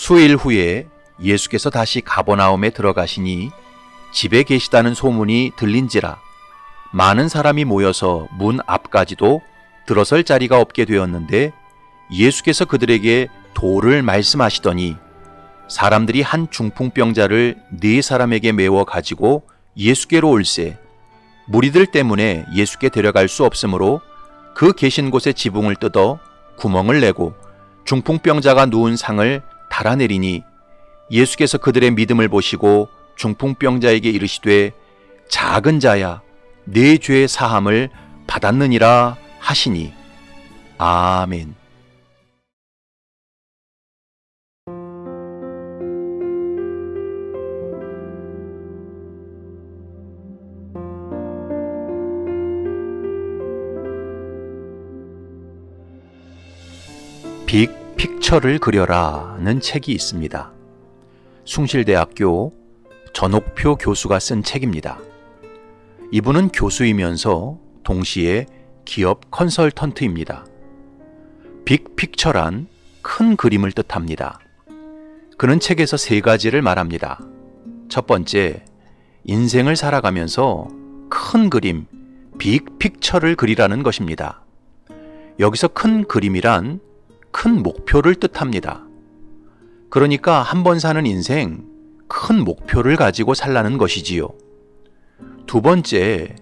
수일 후에 예수께서 다시 가버나움에 들어가시니 집에 계시다는 소문이 들린지라 많은 사람이 모여서 문 앞까지도 들어설 자리가 없게 되었는데 예수께서 그들에게 도를 말씀하시더니 사람들이 한 중풍병자를 4사람에게 메워 가지고 예수께로 올세 무리들 때문에 예수께 데려갈 수 없으므로 그 계신 곳에 지붕을 뜯어 구멍을 내고 중풍병자가 누운 상을 달아내리니 예수께서 그들의 믿음을 보시고 중풍병자에게 이르시되 작은 자야 네 죄의 사함을 받았느니라 하시니 아멘. 빅픽처를 그려라는 책이 있습니다. 숭실대학교 전옥표 교수가 쓴 책입니다. 이분은 교수이면서 동시에 기업 컨설턴트입니다. 빅픽처란 큰 그림을 뜻합니다. 그는 책에서 3가지를 말합니다. 첫 번째, 인생을 살아가면서 큰 그림, 빅픽처를 그리라는 것입니다. 여기서 큰 그림이란 큰 목표를 뜻합니다. 그러니까 한 번 사는 인생, 큰 목표를 가지고 살라는 것이지요. 두 번째,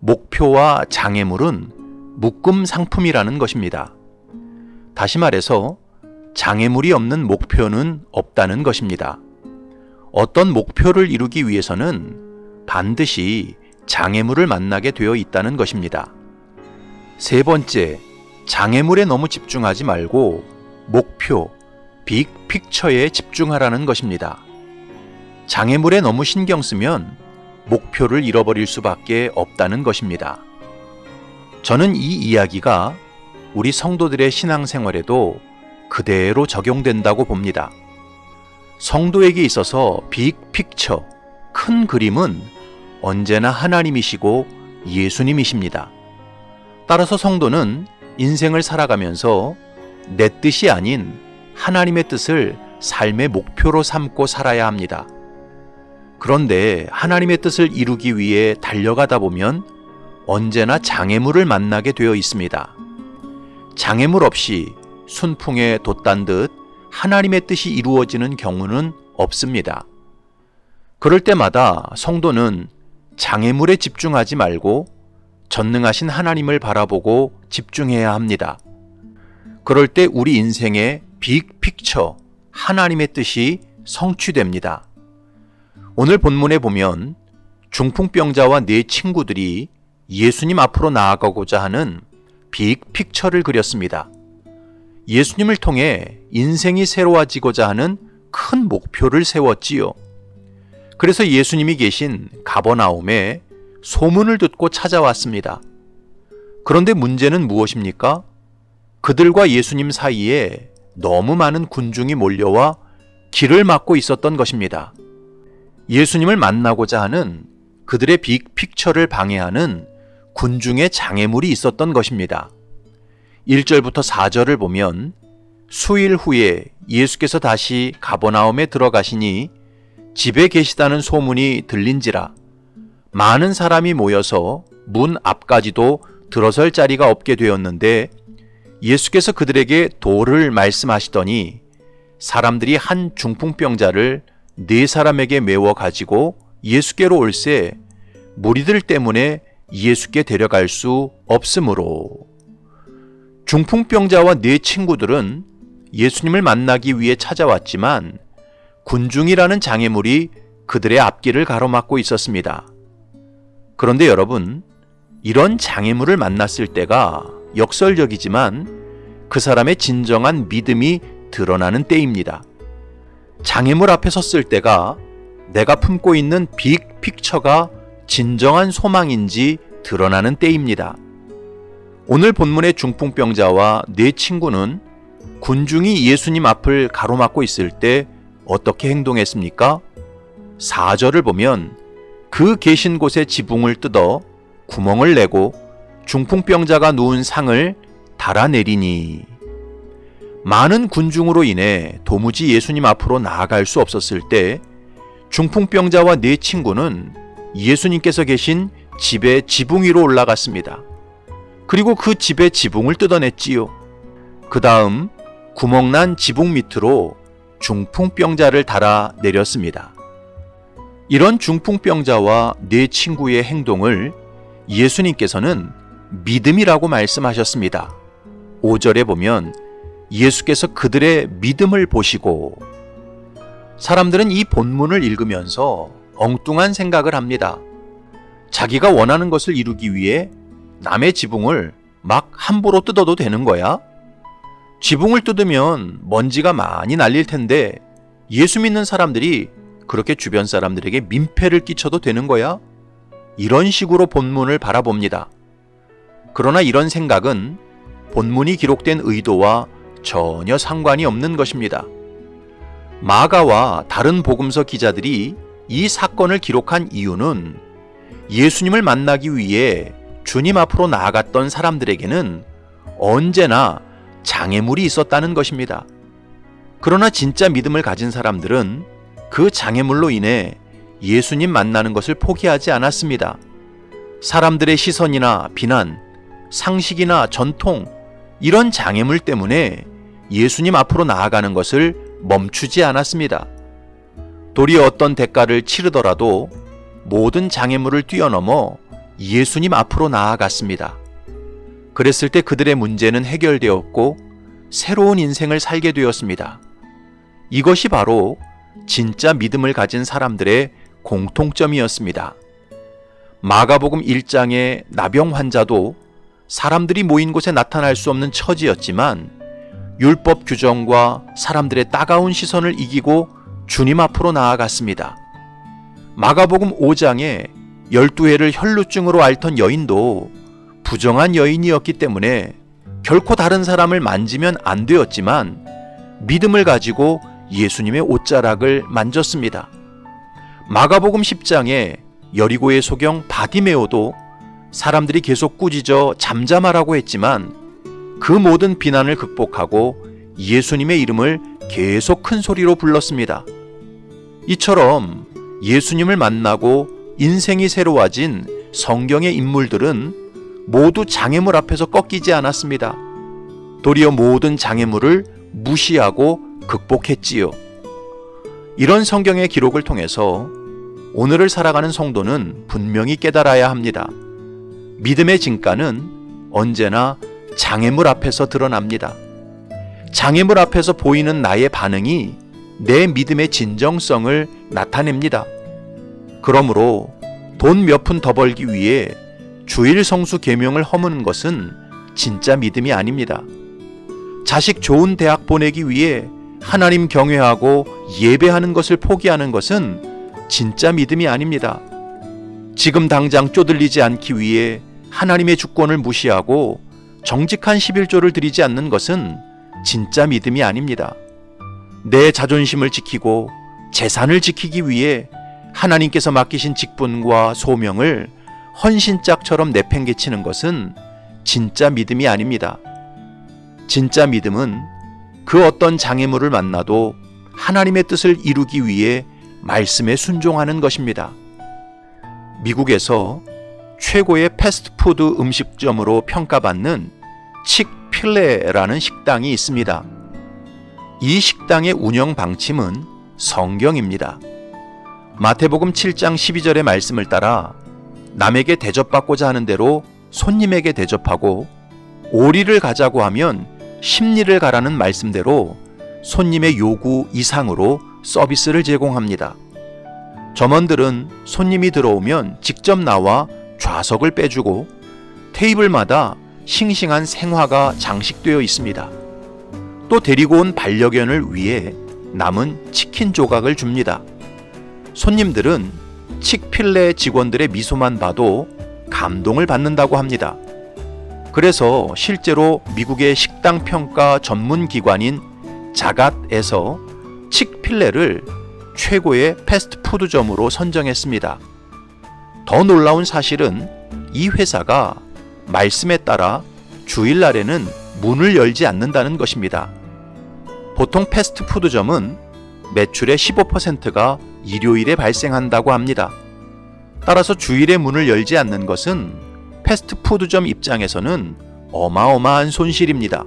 목표와 장애물은 묶음 상품이라는 것입니다. 다시 말해서 장애물이 없는 목표는 없다는 것입니다. 어떤 목표를 이루기 위해서는 반드시 장애물을 만나게 되어 있다는 것입니다. 세 번째, 장애물에 너무 집중하지 말고 목표, 빅픽처에 집중하라는 것입니다. 장애물에 너무 신경 쓰면 목표를 잃어버릴 수밖에 없다는 것입니다. 저는 이 이야기가 우리 성도들의 신앙생활에도 그대로 적용된다고 봅니다. 성도에게 있어서 빅픽처, 큰 그림은 언제나 하나님이시고 예수님이십니다. 따라서 성도는 인생을 살아가면서 내 뜻이 아닌 하나님의 뜻을 삶의 목표로 삼고 살아야 합니다. 그런데 하나님의 뜻을 이루기 위해 달려가다 보면 언제나 장애물을 만나게 되어 있습니다. 장애물 없이 순풍에 돛단 듯 하나님의 뜻이 이루어지는 경우는 없습니다. 그럴 때마다 성도는 장애물에 집중하지 말고 전능하신 하나님을 바라보고 집중해야 합니다. 그럴 때 우리 인생의 빅픽처, 하나님의 뜻이 성취됩니다. 오늘 본문에 보면 중풍병자와 4 친구들이 예수님 앞으로 나아가고자 하는 빅픽처를 그렸습니다. 예수님을 통해 인생이 새로워지고자 하는 큰 목표를 세웠지요. 그래서 예수님이 계신 가버나움에 소문을 듣고 찾아왔습니다. 그런데 문제는 무엇입니까? 그들과 예수님 사이에 너무 많은 군중이 몰려와 길을 막고 있었던 것입니다. 예수님을 만나고자 하는 그들의 빅픽처를 방해하는 군중의 장애물이 있었던 것입니다. 1절부터 4절을 보면 수일 후에 예수께서 다시 가버나움에 들어가시니 집에 계시다는 소문이 들린지라 많은 사람이 모여서 문 앞까지도 들어설 자리가 없게 되었는데 예수께서 그들에게 도를 말씀하시더니 사람들이 한 중풍병자를 4사람에게 메워 가지고 예수께로 올세 무리들 때문에 예수께 데려갈 수 없으므로. 중풍병자와 4 친구들은 예수님을 만나기 위해 찾아왔지만 군중이라는 장애물이 그들의 앞길을 가로막고 있었습니다. 그런데 여러분, 이런 장애물을 만났을 때가 역설적이지만 그 사람의 진정한 믿음이 드러나는 때입니다. 장애물 앞에 섰을 때가 내가 품고 있는 빅픽처가 진정한 소망인지 드러나는 때입니다. 오늘 본문의 중풍병자와 4 친구는 군중이 예수님 앞을 가로막고 있을 때 어떻게 행동했습니까? 4절을 보면 그 계신 곳에 지붕을 뜯어 구멍을 내고 중풍병자가 누운 상을 달아내리니. 많은 군중으로 인해 도무지 예수님 앞으로 나아갈 수 없었을 때 중풍병자와 네 친구는 예수님께서 계신 집의 지붕 위로 올라갔습니다. 그리고 그 집의 지붕을 뜯어냈지요. 그 다음 구멍난 지붕 밑으로 중풍병자를 달아 내렸습니다. 이런 중풍병자와 네 친구의 행동을 예수님께서는 믿음이라고 말씀하셨습니다. 5절에 보면 예수께서 그들의 믿음을 보시고, 사람들은 이 본문을 읽으면서 엉뚱한 생각을 합니다. 자기가 원하는 것을 이루기 위해 남의 지붕을 막 함부로 뜯어도 되는 거야? 지붕을 뜯으면 먼지가 많이 날릴 텐데 예수 믿는 사람들이 그렇게 주변 사람들에게 민폐를 끼쳐도 되는 거야? 이런 식으로 본문을 바라봅니다. 그러나 이런 생각은 본문이 기록된 의도와 전혀 상관이 없는 것입니다. 마가와 다른 복음서 기자들이 이 사건을 기록한 이유는 예수님을 만나기 위해 주님 앞으로 나아갔던 사람들에게는 언제나 장애물이 있었다는 것입니다. 그러나 진짜 믿음을 가진 사람들은 그 장애물로 인해 예수님 만나는 것을 포기하지 않았습니다. 사람들의 시선이나 비난, 상식이나 전통, 이런 장애물 때문에 예수님 앞으로 나아가는 것을 멈추지 않았습니다. 도리어 어떤 대가를 치르더라도 모든 장애물을 뛰어넘어 예수님 앞으로 나아갔습니다. 그랬을 때 그들의 문제는 해결되었고 새로운 인생을 살게 되었습니다. 이것이 바로 진짜 믿음을 가진 사람들의 공통점이었습니다. 마가복음 1장의 나병 환자도 사람들이 모인 곳에 나타날 수 없는 처지였지만 율법 규정과 사람들의 따가운 시선을 이기고 주님 앞으로 나아갔습니다. 마가복음 5장에 12해를 혈루증으로 앓던 여인도 부정한 여인이었기 때문에 결코 다른 사람을 만지면 안 되었지만 믿음을 가지고 예수님의 옷자락을 만졌습니다. 마가복음 10장에 여리고의 소경 바디메오도 사람들이 계속 꾸짖어 잠잠하라고 했지만 그 모든 비난을 극복하고 예수님의 이름을 계속 큰 소리로 불렀습니다. 이처럼 예수님을 만나고 인생이 새로워진 성경의 인물들은 모두 장애물 앞에서 꺾이지 않았습니다. 도리어 모든 장애물을 무시하고 극복했지요. 이런 성경의 기록을 통해서 오늘을 살아가는 성도는 분명히 깨달아야 합니다. 믿음의 진가는 언제나 장애물 앞에서 드러납니다. 장애물 앞에서 보이는 나의 반응이 내 믿음의 진정성을 나타냅니다. 그러므로 돈 몇 푼 더 벌기 위해 주일 성수 계명을 허무는 것은 진짜 믿음이 아닙니다. 자식 좋은 대학 보내기 위해 하나님 경외하고 예배하는 것을 포기하는 것은 진짜 믿음이 아닙니다. 지금 당장 쪼들리지 않기 위해 하나님의 주권을 무시하고 정직한 11조를 드리지 않는 것은 진짜 믿음이 아닙니다. 내 자존심을 지키고 재산을 지키기 위해 하나님께서 맡기신 직분과 소명을 헌신짝처럼 내팽개치는 것은 진짜 믿음이 아닙니다. 진짜 믿음은 그 어떤 장애물을 만나도 하나님의 뜻을 이루기 위해 말씀에 순종하는 것입니다. 미국에서 최고의 패스트푸드 음식점으로 평가받는 칙필레라는 식당이 있습니다. 이 식당의 운영 방침은 성경입니다. 마태복음 7장 12절의 말씀을 따라 남에게 대접받고자 하는 대로 손님에게 대접하고 오리를 가자고 하면 십리를 가라는 말씀대로 손님의 요구 이상으로 서비스를 제공합니다. 점원들은 손님이 들어오면 직접 나와 좌석을 빼주고 테이블마다 싱싱한 생화가 장식되어 있습니다. 또 데리고 온 반려견을 위해 남은 치킨 조각을 줍니다. 손님들은 칙필레 직원들의 미소만 봐도 감동을 받는다고 합니다. 그래서 실제로 미국의 식당 평가 전문 기관인 자갓에서 칙필레를 최고의 패스트푸드점으로 선정했습니다. 더 놀라운 사실은 이 회사가 말씀에 따라 주일날에는 문을 열지 않는다는 것입니다. 보통 패스트푸드점은 매출의 15%가 일요일에 발생한다고 합니다. 따라서 주일에 문을 열지 않는 것은 패스트푸드점 입장에서는 어마어마한 손실입니다.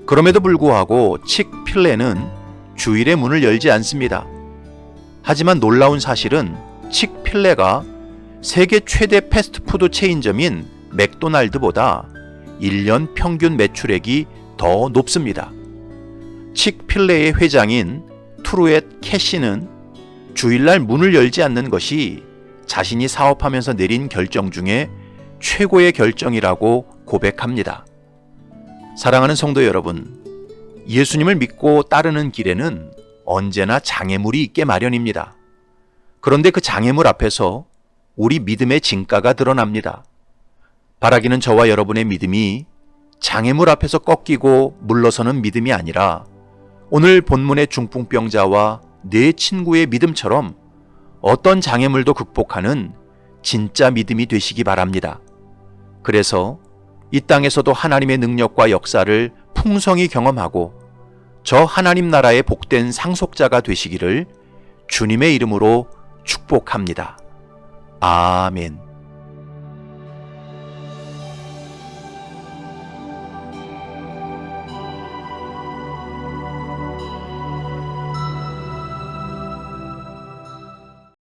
그럼에도 불구하고 칙필레는 주일에 문을 열지 않습니다. 하지만 놀라운 사실은 칙필레가 세계 최대 패스트푸드 체인점인 맥도날드보다 1년 평균 매출액이 더 높습니다. 칙필레의 회장인 트루엣 캐시는 주일날 문을 열지 않는 것이 자신이 사업하면서 내린 결정 중에 최고의 결정이라고 고백합니다. 사랑하는 성도 여러분, 예수님을 믿고 따르는 길에는 언제나 장애물이 있게 마련입니다. 그런데 그 장애물 앞에서 우리 믿음의 진가가 드러납니다. 바라기는 저와 여러분의 믿음이 장애물 앞에서 꺾이고 물러서는 믿음이 아니라 오늘 본문의 중풍병자와 내 친구의 믿음처럼 어떤 장애물도 극복하는 진짜 믿음이 되시기 바랍니다. 그래서 이 땅에서도 하나님의 능력과 역사를 풍성히 경험하고 저 하나님 나라의 복된 상속자가 되시기를 주님의 이름으로 축복합니다. 아멘.